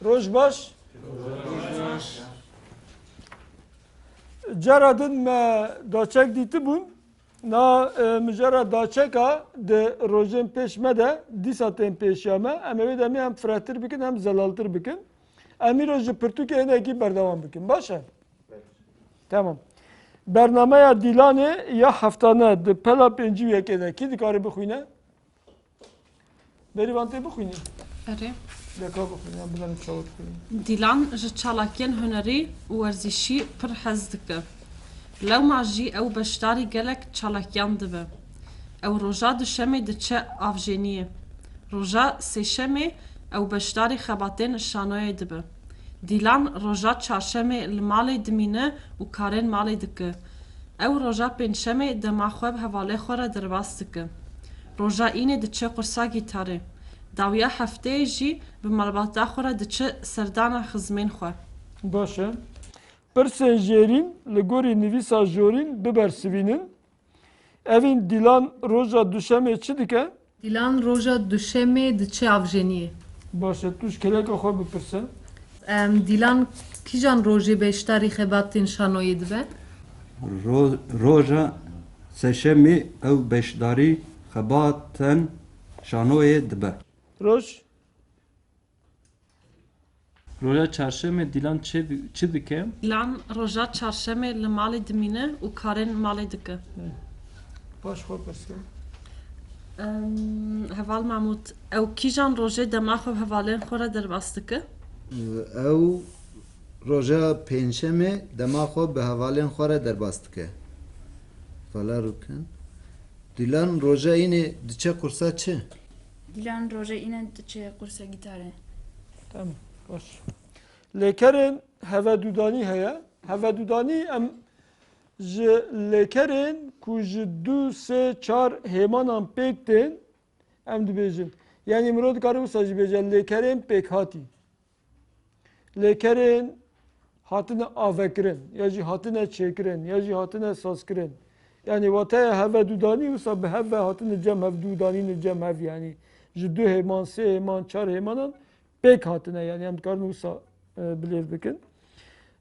روش باش جرادن ما داچک دیتی بون نا مجرد داچکا de روزن پیش مده دی ساتن پیشیامه اما de mi hem fırtır bikin hem zalaltır bikin emi rozu Türkiye'ye eki berdavam bikin başa tamam bernameye dilane ya haftane de pela penci yekede ki dikarı bixuyne beri vante bixuyne اره deka bixuyne bundan çavut دیلان ji çalakiyên hunerî û werzîşî pir hez dike. Lewma jî ew beşdarî gelek çalakiyan dibe. Ew roja duşemê diçe avjeniyê. Roja sêşemê ew beşdarî xebatên şanoyê dibe. Dîlan roja çarşemê li malê dimîne û karên malê dike. Ew roja pênçemê dema xwe bi hevalê xwe re derbas dike. Roja înê diçe qursagî tarê. Dawiya hefteyê jî bi malbata xwe re diçe serdana xizmên xwe. Başa. Pirsên jêrîn li gorî nivîsa jorîn biber sivînin. Evîn dîlan roja duşemê çi dike? Dîlan roja duşemê diçe avjeniyê. Başa tuş keleka xwe bipirse. Dîlan kîjan rojê beşdarî xebatên şanoyê dibe? Roja seşemê ew beşdarî xebatên şanoyê dibe. Roj. Roja çarşemê dîlan çi dike? Dîlan roja çarşemê li malê dimîne û karên malê dike. Baş xwe pirse. Heval Mahmud, ew kîjan rojê dema xwe bi hevalên xwe re derbas dike? ew roja pênçemê dema xwe bi hevalên xwe re derbas dike. Vala rûkin. Dîlan roja înê diçe qursa çi? Dilan roja ine diçe qursa gîtare. Tamam. Baş. Lêkerên hevedûdanî heye. Hevedûdanî em ji lêkerên ku ji 2-3-4 hêmanan pêk tên em dibêjin. Yani mirov dikare wisa jî bêje lêkerên pêkhatî. Lêkerên hatine avekirin ya jî hatine çêkirin ya jî hatine sazkirin. Yani wateye hevedûdanî wisa bi hev ve hatine cem hevdûdanî cem hev yani ji 2 hêman 3 hêman 4 hêmanan pêk hatine yani em dikarin wisa bilêv bikin.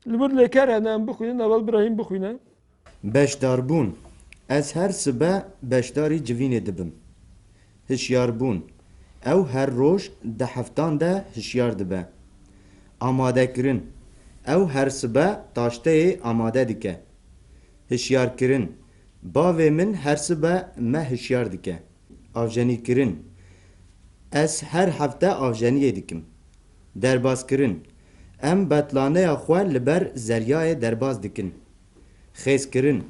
Li bir lêker hene em bixwînin evvel Ibrahîm bixwîne. Beşdarbûn. Ez her sibe beşdarî civînê dibim. Hişyarbûn. Ew her roj di heftan de hişyar dibe. Amadekirin. Ew her sibe taşteyê amade dike. Hişyarkirin. Bavê min her sibe me hişyar dike. Avjenîkirin. Ez her hefte avjeniyê dikim. Derbazkirin. Em betlaneya xwe li ber zeryayê derbas dikin. Xêzkirin.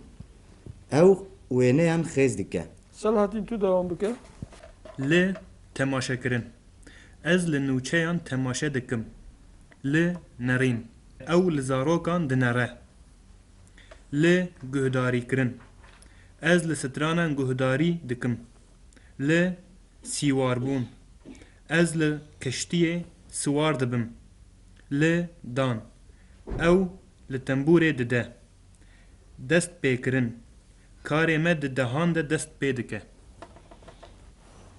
Ew wêneyan xêz dike. Selahattin tu devam bike. Lê temaşekirin. Ez li nûçeyan temaşe dikim. Lê nerîn. Ew li zarokan dinere. Lê guhdarîkirin. Ez li stranan guhdarî dikim. Lê sîwarbûn. Ez li keştiyê siwar dibim. Lê dan. Ew li tembûrê dide. Dest pêkirin. Karê me di dehan de dest pê dike.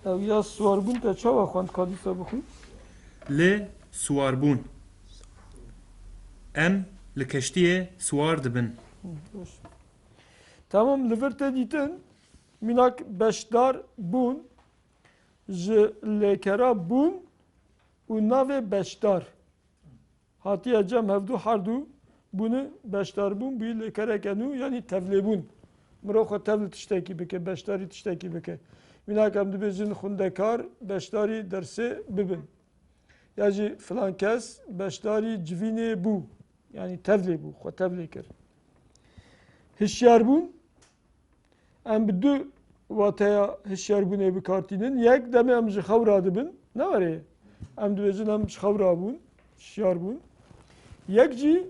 Ev ya swarbûn te çawa xwend kadîsa bixwîn? Lê siwarbûn. Em li keştiyê siwar dibin. Tamam li vir te dîtin minak beşdar bûn ji lêkera bûn û navê beşdar. Hatiye cem hevdû herdû bûnê beşdar bûn bûyî lêkereke nû yanî tevlêbûn. Mirov xwe tev li tiştekî bike, beşdarî tiştekî bike. Minak em dibêjin xwendekar beşdarî dersê bibin. Ya jî filan kes beşdarî civînê bû. Yani tevlê bû, xwe tevlê kir. Hişyarbûn em bi du wateya hişyarbûnê bikartînin. Yek demê em ji xewra dibin. Ne were? Em dibêjin em ji xewra bûn, hişyar bûn. Yek jî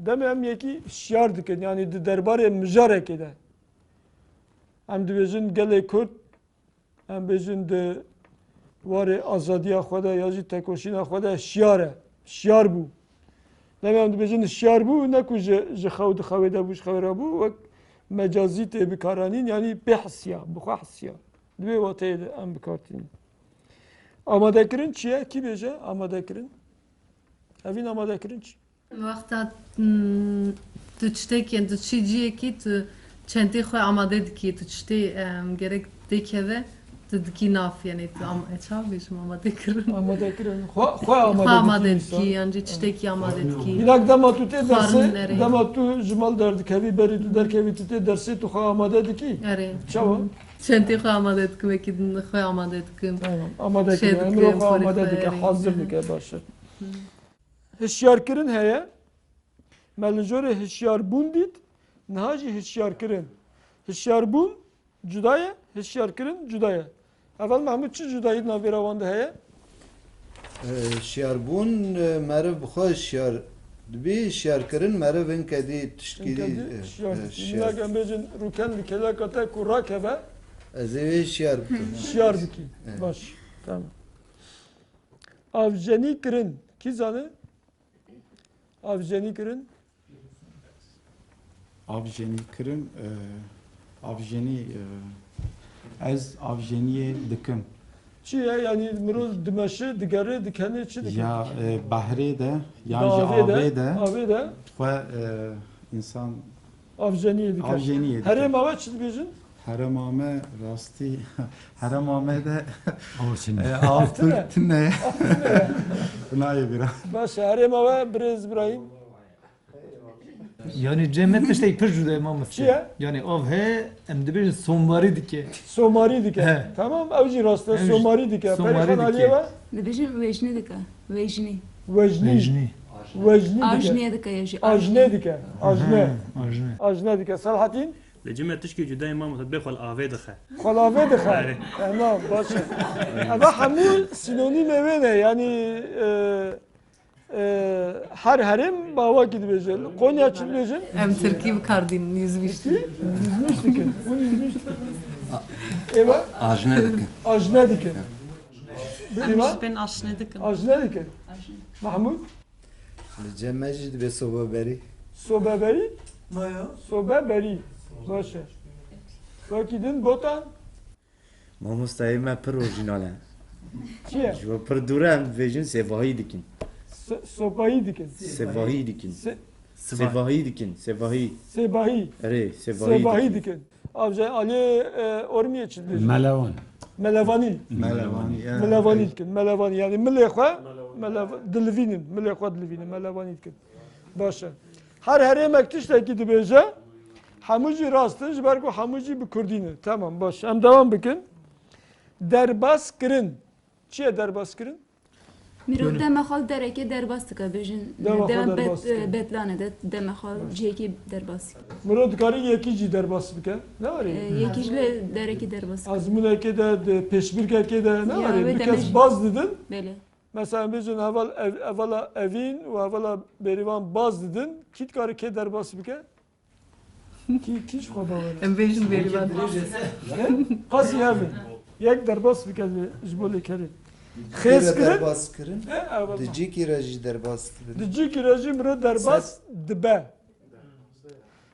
demê em yekî hişyar dikin. Yani di derbarê mijarekê de. Em dibêjin gelê Kurd, em bêjin di warê azadiya xwe de ya jî tekoşîna xwe de hişyar e. Hişyar bû. Demê em dibêjin hişyar bû ne ku ji xew di xewê de bû ji xewra bû wek mecazî tê bikaranîn yani bê hisiya, bixwe hisiya. Divê wateyê de em bikartînin. Amadekirin çi ye? Kî bêje amadekirin? Evin amade kirin çi? وقتا تو تشتێکیان تو چی جیەکی تو چەندی خۆی ئامادە دکی تو تشتێ گەرەک دێکەوە تو دکی نافیانێ تو چاوێژم ئامادەکردن Amade kirin. Xwe amade ئامادە dikî. دکی یانجی tiştekî ئامادە دکی Binak dema tu tê Xwarin dersê, nerê? dema tu ji mal derdikevî berî tu derkevî tu tê dersê tu xwe amade dikî. ئەرێ Çawa? چەندی خۆی ئامادە دکم وەکی خۆی ئامادە دکم Tamam. Amade Şey kirin. dikî, Emro xwe xwarê amade xwe dike. erê. Hazır dike baş e. Hişyar kirin heye. Me li jorê hişyar bûn dît. Niha jî hişyar kirin. Hişyar bûn cuda ye, hişyar kirin cuda ye. Evel Mahmud çi cudayî navêra wan de heye? شیاربوون مرو بخوا شیار دبی شیار کردن مرو این کدی تشکیلی Şiyar em bêjin rûken li kelakate ku rakeve از اوی شیار بکن şiyar dikî. Baş. Tamam. Avjenî kirin. Kî zane? Avjenî kirin. Avjenî kirin, avjenî ez avjeniye dikim. Çi ye? Yani mirov dimeşi, digere, dikenê çi dikin? Ya bahrê de, yan ji Avê avê de Avê de xwe insan avjenî dikin. avjeniye dikim. Herê mava çi dibêjin? Heremame rastî heremame de Tine. altine nayê bira. Baş herê mava Birêz İbrahim. Yani cennet işte pir juda imam Çi ye? Yani av he em dibêjin sombarî dike. Somarî dike. He. Tamam ew jî rast e. Ew jî Somarî dike. somarî Perîxan dike. Aliye ve Dibêjin wêjnî dike. Wêjnî. vecnî. Mecni. Vecnî dike. Ajniye dike ya jî. Ajne dike. Ajne. Ajne. Ajne dike. Selahattin. لجمع تشكي جدا إمام تبخل آفي دخل Xalave dike. Tamam baş e. Ama hemû sinonim ev ne? Yani her herim bava gidibêjin. Konya çi dibêjin? ئەم ترکی بکاردین نیزویشتی Yüzmüş dikin. Bunu yüzmüş dikin. Eva Ajne dikin. ajne dikin. Em Bilma? ji bên aşinê dikin. Ajne dikin. Mahmud. جمعجی دبی صبح بری Sobe beri. Sobe beri. Baş e. Vakidin botan. مامۆستایی me pir orijinal e. Çi ye? Ji bo pir dûr em dibêjin sêvahî dikin. Sopayı dikin. Sêvahî dikin. Sêvahî dikin. Sêvahî. Sebahi. Erê sêvahî Sebahi dikin. dikin. Avcı Ali Ormiye çi dibêjin? Melevan. Melevani. Melevani. Melevani dikin. Melevani yani milê xwe dilivînin. Milê xwe dilivînin. Melevani dikin. Baş e. Her herêmek tiştekî dibêje hemû jî rast in ji ber ku hemû jî bi Kurdî ne. Tamam baş. Em devam bikin. Derbas kirin. Çi ye derbas kirin? Mirov demexal dereke derbas dike bêjin. Demexal Dem derbas dike. betlane de demexal cihekî derbas dike. Miro dikarî yekî jî derbas bike. Ne var ya? Yekî jî lê derekî derbas dike. Azmûnekê de, pêşbirkekê de ne Ya, var ya? ve Bir demek- kes baz didin. Bêle. Mesela bêjin evvela evîn û evvela bêrîvan baz didin. Kî dikarî kê derbas bike? Kî ji xwe bawer e? ئەم بێژن بێریوان Qasî hevin. Yek derbas bike ji bo lêkerê. Xêz kirin. درباس کردن دجی کی رجی درباس کردن Dicî kirejî miro derbas dibe.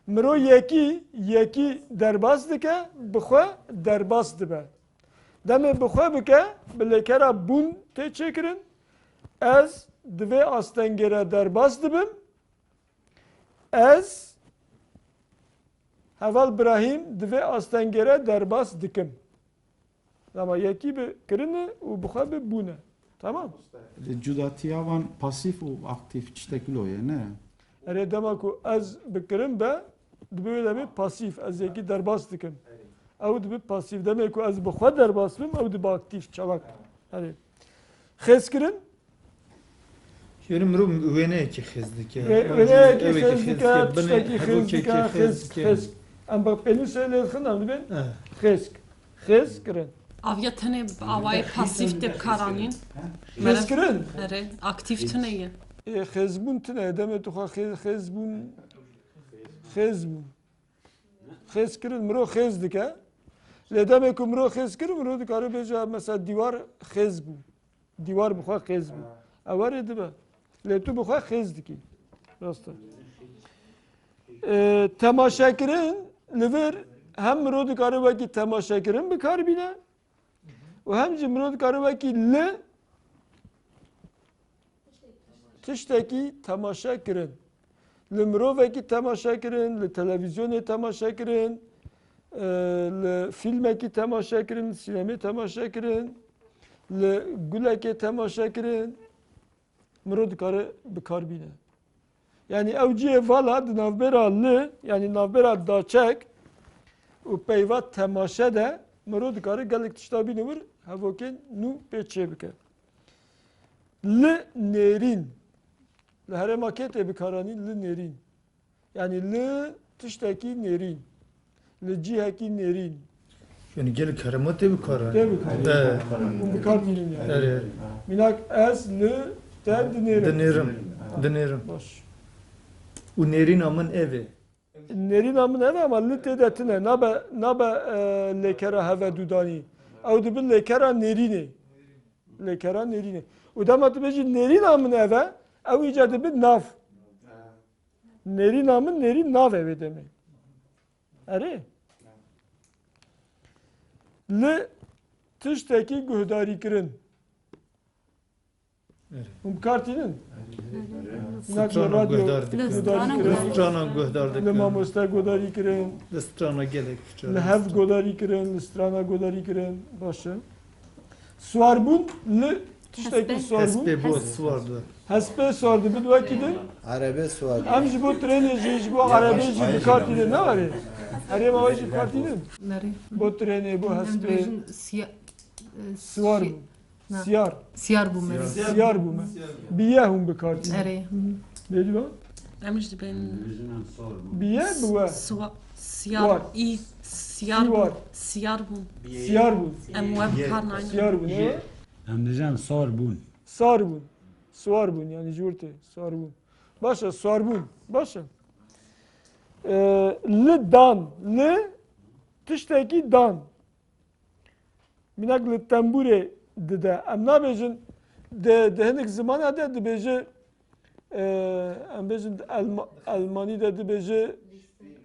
Miro yekî derbas dike, bixwe derbas dibe. Demê bixwe bike, bi lêkera bûn tê çêkirin. Ez divê astengêre derbas dibim. Ez heval Ibrahim divê astengêre derbas dikim. Ama yekî bi kirine û bixwe bi bûne. Tamam. Cudatiya wan pasif û aktif tiştekil oye ne? Erê dema ku ez bikirim be dibe demê pasîf ez yekî derbas dikim. Ew dibe pasîf demê ku ez bi xwe derbas bim ew dibe aktif çalak. Erê. Xêzkirin Yani mirov wêneyekî xêz dike. wêneyekî xêz dike, tiştekî xêz dike, xêz. Em bak pênûsê lê dixin em dibên xêzk. Xêzkirin. Avya tenê avayê pasîv tê bikaranîn. Xêzkirin. Erê aktif tune ye. Xêzbûn tune demê tu xwe xêzbûn xêzkirin mirov xêz dike. Lê demê ku mirov xêzkirin mirov dikare bêje mesela dîwar xêz bû. Dîwar bi xwe xêz bû. Ew erê dibe. Lê tu bi xwe xêz dikî. Rast e. Temaşekirin li vir hem mirov dikare wekî temaşekirin bikar bîne û hem jî mirov dikare wekî li tiştekî temaşa kirin. Li mirovekî temaşa kirin, li televizyonê temaşa kirin, li filmekî temaşa kirin, sinemê temaşa kirin, li gulekê temaşa kirin. Mirov dikare bikar bîne. Yani ew cihê vala di navbera li, yani navbera daçek û peyva temaşe de mirov dikare gelek tişta bîne wir hevokên nû pê çê bike. Li nêrîn. Li herêma ketê bikaranî li nêrîn. Yani li tiştekî nêrîn. Li cihekî nêrîn. Yani gelek herematê bikaran. Tê bikaranî. Hûn bikar bînin yani. Evet. Minak ez li te dinêrim. Dinêrim. Baş. û nêrîna min ev e. Nêrîn min ev ama li tê de tune. Nabe lêkera heve dûdanî. Ew dibin lêkera nêrînê. Lêkera nêrînê. û dema tu bêjî nêrîna min ev e, ew îca dibin nav. Nêrîna min nêrîn nav evê demê. Erê? Li tiştekî guhdarîkirin. Hûn bikartînin? Strana guhdar dikin. Strana guhdar Li dikin. mamoste guhdarî kirin. Li strana gelek. Li hev guhdarî kirin, li strana guhdarî kirin. Baş e. Swarbûn li tiştekî swarbûn. Hespê bo swardı. Hespê swar dibin wekî din. Arebe sual. Em ji bo trenê jî, ji bo erebê jî bikartînin ne var ê? Herêma we jî bikartînin? Nerê? Bo trenê, bo Em hespê. dibêjin Swar bû. Na. Siyar. Siyar bû me. Siyar bû me. Biye hûn bikartînin. Erê. Bêdî wa? Em ji dibin Biye bi we. siyar î siyar Siyar. siyar bûn. Siyar bûn. Em we bikar nayînin. Siyar bûn. Ne? Em dijan sor bûn. Sar bûn. Swar bûn yani ji wir tê. Sar bûn. Başa swar bûn. Başa. Li dan. Li tiştekî dan. Minak li tembûrê dide. Em nabêjin di hinek zimana de dibêje em bêjin Almanî de dibêje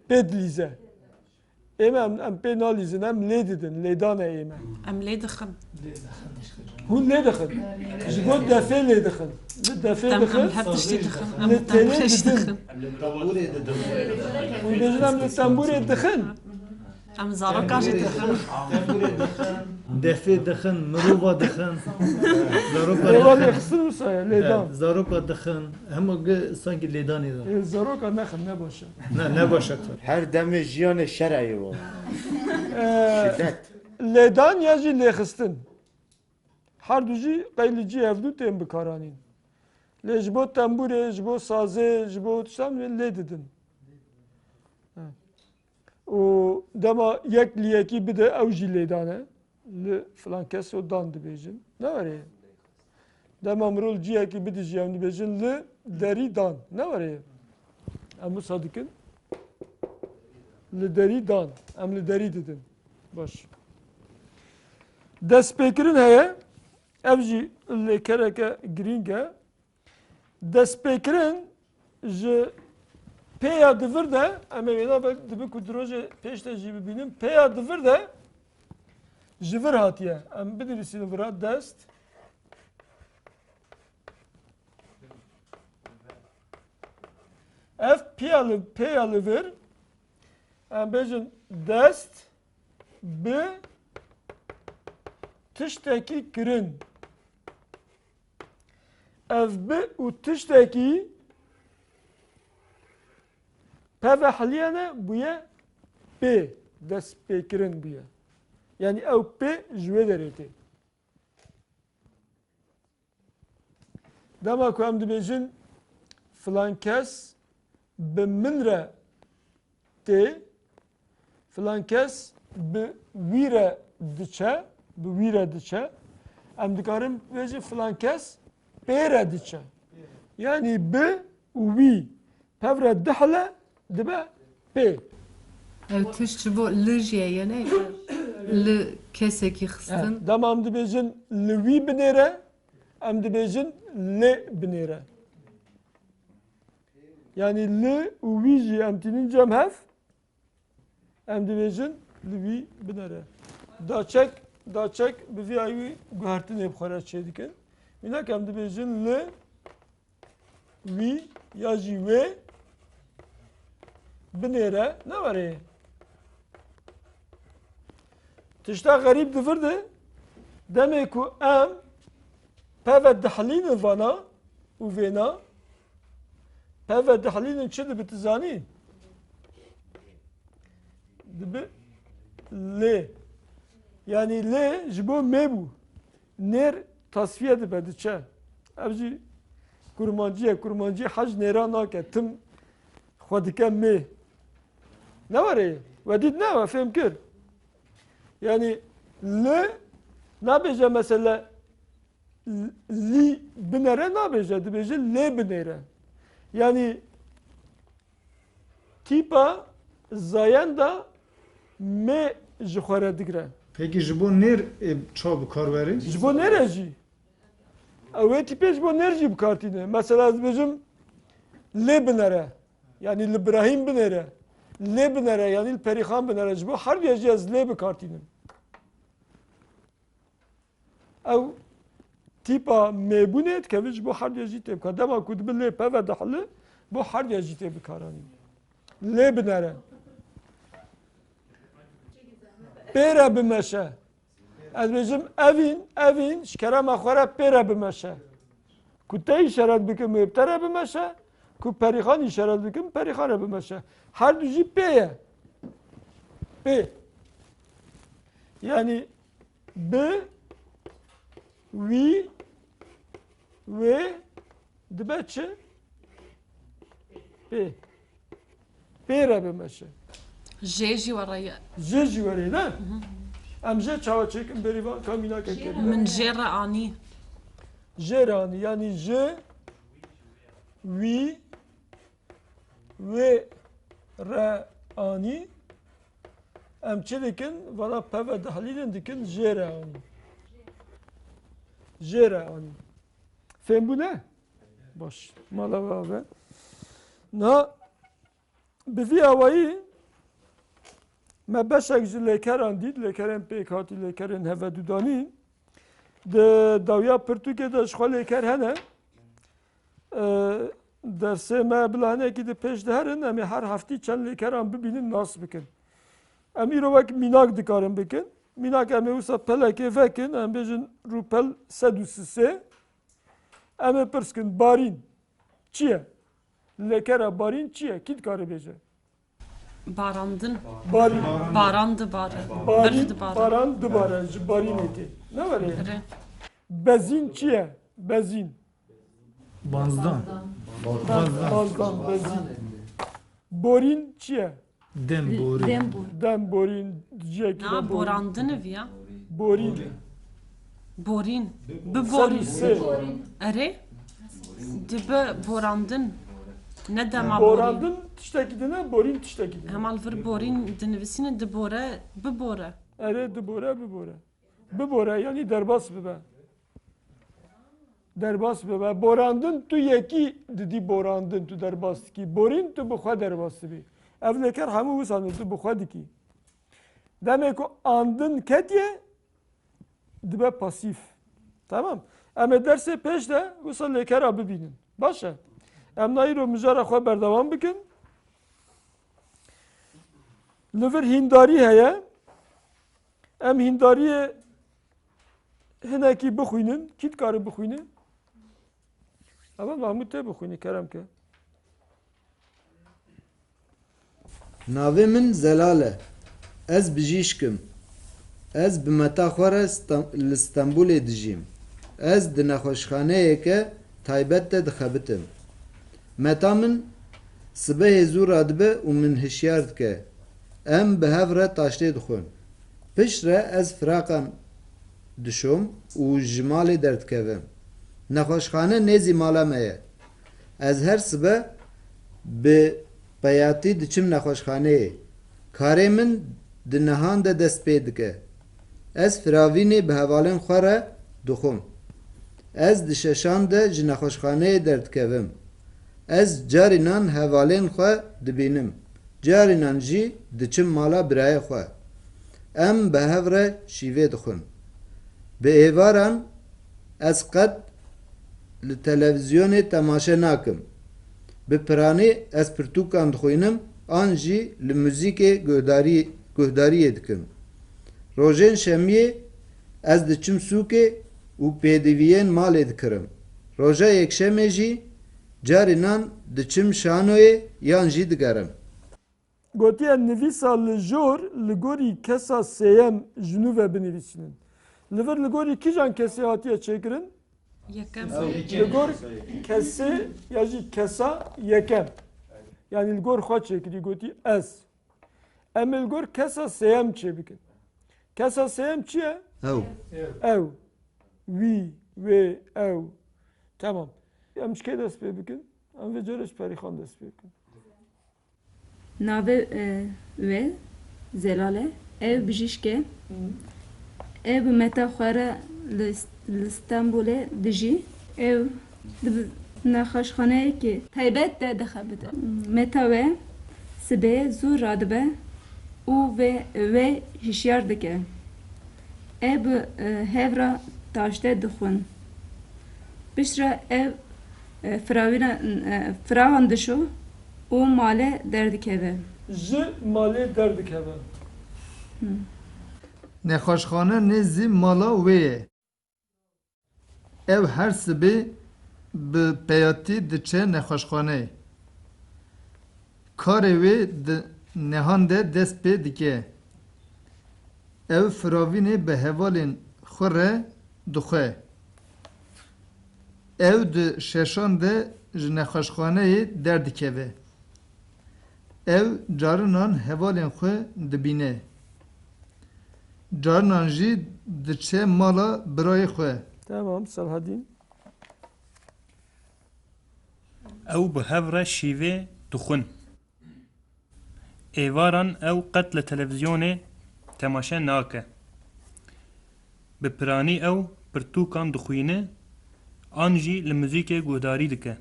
pê dilîze. Ême em pê nalîzin, em lê didin. Lêdan e ême. Em lê dixin. Hûn lê dixin. Ji bo defê lê dixin. Li defê Em dixin. her tiştî dixin. Em Li telê tembûreş didin. dixin. Hûn bêjin em li tembûrê dixin. Em zaroka jî dixin. Defê dixin, mirova dixin. Zaroka Êvan dixin. lêxistin wisa ye lêdan. Zaroka dixin. Hema sanki lêdanê da. Zaroka nexin ne başa. Ne başa. Her demê jiyanê şereyê wa. Şiddet. Lêdan ya jî lêxistin. Her du jî qeylî cî hevdû tên bikaranîn. Lê ji bo tembûrê, ji bo sazê, ji bo tiştan lê didin. û dema yek liyekî bide ew jî lêdan e. Li filan kes o dan dibêjin. Ne var ê? Dema mirov ciyekî bide jî em dibêjin li derî dan. Ne var ê? Em wisa dikin? Li derî dan. Em li derî didin. Baş. Destpêkirin heye. Ev jî lêkereke girîng e. Destpêkirin ji pêya divir de em ê wêne dibi ku dirojê pêş de jî bibînin pêya divir de ji vir hatiye. Em binivîsînin vira dest. Ev pêya li vir em bêjin dest bi tiştekî kirin. Ev bi û tiştekî peve heliyane bûye pê destpêkirin bûye. Yani ew pê ji wê derê tê. Dema ku em dibêjin filan kes bi min re tê, filan kes bi wî re diçe, bi wî re diçe. Em dikarin bêjin filan kes pê re diçe. Yani bi û wî pev re dihle dibe pê. Ev tişt ji bo li jî ye ne? Li kesekî xistin. Dema em dibêjin li wî binêre, em dibêjin lê binêre. Yani li û wî jî em tînin cem hev, em dibêjin li wî binêre. Daçek bi vî ayî guhertinê bi xwe re çê dikin. Mînak em dibêjin li vi ya jî ve binêre ne var ê? Tişta garîb divirdi demê ku em peve dihelînin vana û vêna peve dihelînin çi dibe tu zanî? Dibe lê. Yani lê ji bo mê bû. Nêr tasfiye dibe diçe. Ev jî kurmancî hez nêra nake. Tim xwe dike mê. Ne var ê? We dît ne we fêm kir. Yani lê nabêje mesela lî binêre nabêje. Dibêje lê binêre. Yani tîpa zayen da mê ji xwe re digre. Peki ji bo nêr çav bikar Ji bo nêre jî. Ew wê tîpê ji bo nêr jî bikartîne. Mesela ez dibêjim lê binêre. Yani li Ibrahîm binêre. Lê binêre yani li Perîxan binêre. Ji bo her jî ez lê bikartînim. Ew tîpa mêbûnê dikeve ji bo her jî tê bikar. Dema ku dibe lê peve dihile bo her jî tê bikaranî. Lê binêre. Pêre bimeşe. Ez dibêjim evîn ji kerema xwe re pêre bimeşe. Ku te îşaret bikim wê te re bimeşe, ku perîxan îşaret bikim perîxan re bimeşe. Her du jî pê ye. Pê. Yani bi, wî, wê dibe çi? Pê. Pê re bimeşe. Jê jî were ye. Jê jî were ne? Em jê çawa çêkin berîvan kamînake kerin. Min jê re anî. Jê re anî yani jê, wî, wê re anî em çi dikin? Valla peve dihelînin dikin jê re anî. Jê re anî. Fêm bû ne? Baş. Mala ve. Na bi vî awayî me beşek ji lêkeran dît, lêkerên pêk hatî lêkerên hevedûdanî. Di dawiya Pirtûkê de ji xwe lêker hene. Dersê me bila hinekî di pêş diherin em ê her heftî çend lêkeran bibînin nas bikin. Em îro wek mînak dikarin bikin. Mînak em ê wisa pelekê vekin, em bêjin rûpel sed û sisê. Em ê pirskin barîn çi ye? Lêkera barîn çi ye? Kî dikare bêje? Barandın. Barîn. Baran dibare. Barîn, Bir dibare. baran dibare ji barînê tê. Ne var ê? Re. Bezîn çi ye? Bezîn. Bazdan. Bazdan, bezîn. Borîn çi ye? Dem borî. Dem borîn, ciyekî Ha de borîn. borandın ev ya. Borîn. Borîn. Bi Sed û borîn. sê. Ere. Dibe borandın. Ne dema borîn. Borandın tiştekî dine, borîn tiştekî dine. Hemal vir borîn dinivîsîne dibore, bibore. Ere dibore, bibore. Bibore yani derbas bibe. Derbas bibe. Borandın tu yekî didî borandın tu derbas dikî. Borîn tu bi xwe derbas dibî. Ev lêker hemû wisan tu bi xwe dikî. Demek ku andın ketiye dibe pasif. Tamam. Em ê dersê pêş de wisa lêkera bibînin. Baş e. Em nayîro mijara xwe berdewam bikin. Li vir hîndarî heye. Em hîndariyê hinekî bixwînin. Kî dikare bixwîne? Ev Mahmûd tê bixwînî keremke. Navê min Zelal e. Ez bijîşk im. Ez bi meta xwe re li Stenbolê dijîm. Ez di nexweşxaneyeke taybet de dixebitim. Meta min sibehê zû radibe û min hişyar dike. Em bi hev re taştê dixwin. Piş re ez firaqan dişom û ji malê derdikevim. Nexweşxane nêzî mala me ye. Ez her sibe bi peyatî diçim nexweşxaneyê. Karê min di nihan de dest pê dike. Ez firavînê bi hevalên xwe re dixwim. Ez di şeşan de ji nexweşxaneyê derdikevim. Ez carînan hevalên xwe dibînim. Carînan jî diçim mala birayê xwe. Em bi hev re şîvê dixwin. Bi êvaran ez qet li televizyonê temaşe nakim. Bi piranî ez pirtûkan dixwînim an jî li muzîkê guhdariyê dikim. Rojên şemiyê ez diçim sûkê û pêdiviyên malê dikirim. Roja yekşemê jî carinan diçim şanoyê yan jî digerim. Gotiye nivîsa li jor li gorî kesa sêyem ji nû ve binivîsînin. Li vir li gorî kîjan kesê hatiye çêkirin? Yekem. Li gor kesê ya jî kesa yekem. Yani li gor xwe çêkirî gotî ez. Em li gor kesa sêyem çê bikin. Kesa sêyem çi ye? Ew. Ew. Wî, wê, ew. Tamam. Em ji kê dest pê bikin? Em vê carê ji Perîxan dest pê bikin. Navê wê Zelale ev bijîşke ev bi meta xwe re li Stenbolê dijî ev di nexweşxaneyekê taybet de dixebite. Meta we sibê zû radibe û wê hişyar dike. Ev bi hevra taşte dixwin. Piştre ev firavan dişo û malê derdikeve. Ji malê derdikeve. Nexweşxane nêzî mala wê ye. Ev her sibê bi peyatî diçe nexweşxaneyê. Karê wê di nehan de dest pê dike. Ev firavînê bi hevalên xwe re dixwe. Ev di şeşan de ji nexweşxaneyê derdikeve. Ev carinan hevalên xwe dibîne. Carinan jî diçe mala birayê xwe. Tamam Selhadîn. Ew bi hev re şîvê dixwin. Êvaran ew qet li televizyonê temaşe nake. Bi piranî ew pirtûkan dixwîne an jî li muzîkê guhdarî dike.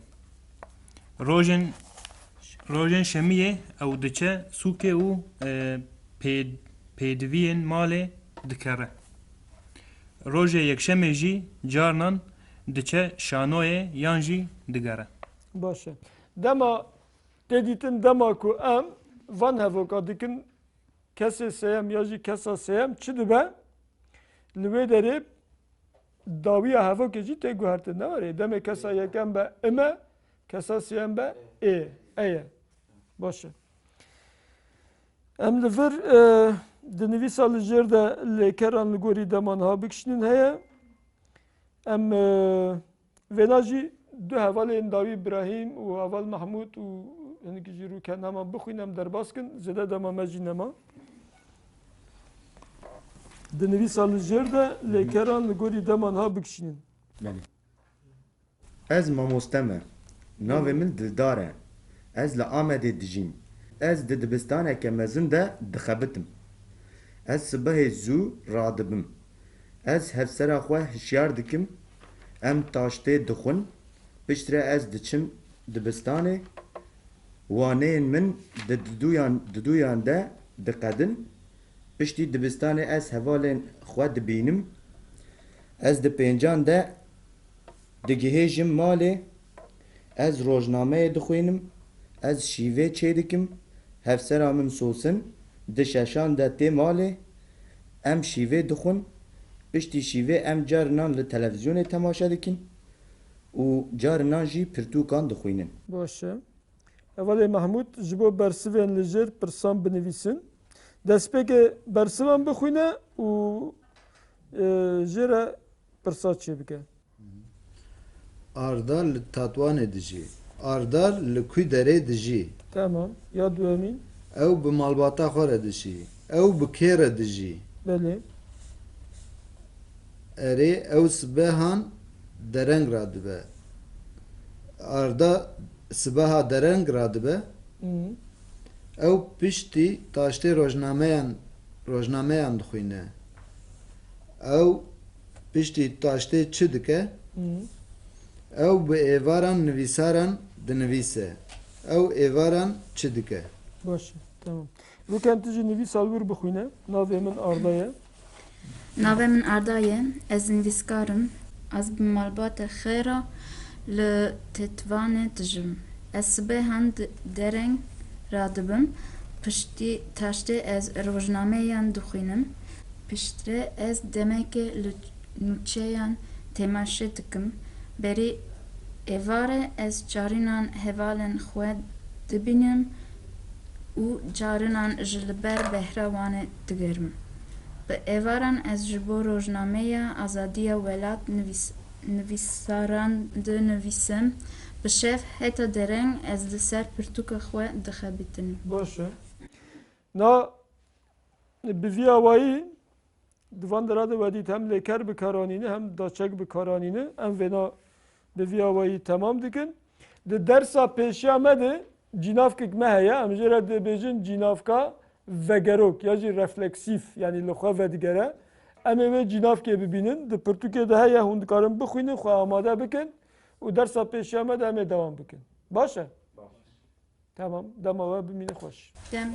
Rojên şemiyê ew diçe sûkê û pêdiviyên malê dikere. Rojê yekşemê jî carinan diçe şanoyê yan jî digere. Baş e. Dema dedîtin dema ku em van hevoka dikin kesê sêyem ya jî kesa sêyem çi dibe? Li wê derê dawiya hevokê jî tê guhertin ne var ê? Demê kesa yekem be ime, kesa sêyem be ê. Eye. Baş e. Em li vir di nivîsa li jêr de lêkeran li gorî deman ha bikişînin heye. Em vêna jî du hevalên Dawî İbrahîm û heval Mahmûd û hinekî jî rûken heman bixwîn em derbas kin zêde dema me jî nema. Di nivîsa li jêr de lêkeran li gorî deman ha bikişînin. Ez mamoste me. Navê min Dildar e. Ez li Amedê dijîm. Ez di dibistaneke mezin de dixebitim. Ez sibehê zû radibim. Ez hevsera xwe hişyar dikim. Em taştê dixwin. Piştre ez diçim dibistanê. Waneyên min di duyan de diqedin. Piştî dibistanê ez hevalên xwe dibînim. Ez di pêncan de digihêjim malê. Ez rojnameyê dixwînim. Ez şîvê çê dikim. Hevsera min sosin. Di şeşan de tê malê. Em şîvê dixwin. Piştî şîvê em carinan li televizyonê temaşe dikin. û carinan jî pirtûkan dixwînin. Baş e. Hevalê Mahmûd ji bo bersivên li jêr pirsan binivîsin. Destpêkê bersivan bixwîne û jê re pirsa çê bike. Ardar li Tatwanê dijî. Ardar li kû derê dijî. Tamam. Ya duhemîn? Ew bi malbata xwe re dijî. Ew bi kê re dijî. Belê. Erê ew sibehan dereng radibe. Arda sibeha dereng radibe. Ew piştî taştê rojnameyan dixwîne. Ew piştî taştê çi dike? Ew bi êvaran nivîsaran dinivîse. Ew êvaran çi dike? Baş e. Tamam. Rûken tu jî nivîsa wir bixwîne. Navê min Arda ye. Navê min Arda ye. Ez nivîskarim. Ez bi malbatê xêra li Tetvanê dijim. Ez sibê hand dereng radibim, piştî taştê ez rojnameyan dixwînim, piştre ez demekê li nûçeyan temaşe dikim, berî êvarê ez carinan hevalên xwe dibînim û carinan ji li ber behra wan e digerim. Bi êvaran ez ji bo rojnameya Azadiya Welat nivîsaran dinivîsim, bi şev heta dereng ez li ser pirtûka xwe dixebitinim. باشه نا بوی آوایی دوان دراد ودید هم لیکر بکارانینه هم داچک بکارانینه ام ونا بوی آوایی تمام دیکن ده درسا پیشی آمده جیناف که مهیا امجره ده بیجن جینافکا وگروک یا جی رفلکسیف یعنی لخوا ودگره اما و جیناف که ببینن ده پرتوکه ده هیا هندکارم بخوینن خواه آماده بکن و درسا پیشی آمده همه دوام بکن باشه؟ Tamam, dama ve bimini hoş. Dem